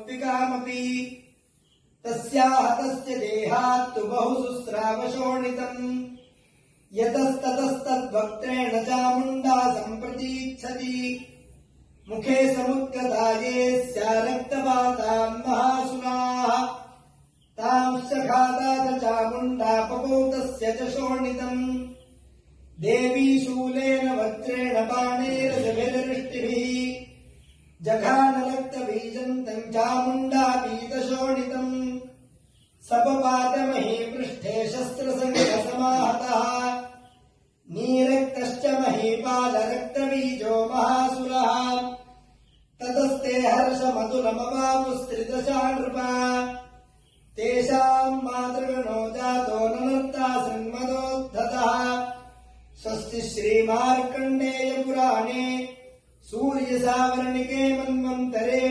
सात्विकामपि तस्याः तस्य देहात् तु बहुशुस्रावशोणितम् यतस्ततस्तद्वक्त्रेण चामुण्डा सम्प्रतीच्छति मुखे समुद्गता ये स्या रक्तपाताम् महासुराः तांश्च घातात चामुण्डा पपोतस्य च शोणितम् देवी शूलेन वज्रेण बाणैरजभिर्वृष्टिभिः जघानरक्तबीजन्तम् चामुण्डा पीतशोणितम् सपपातमही पृष्ठे शस्त्रसङ्घसमाहतः नीरक्तश्च महीपालरक्तबीजो महासुरः ततस्ते हर्षमधुरमवापुस्त्रिदशा नृपा तेषाम् मातृगणो जातो ननर्ता सन्मदोद्धतः स्वस्ति श्रीमार्कण्डेय पुराणे सूर्यसावर्णिके मन्वन्तरे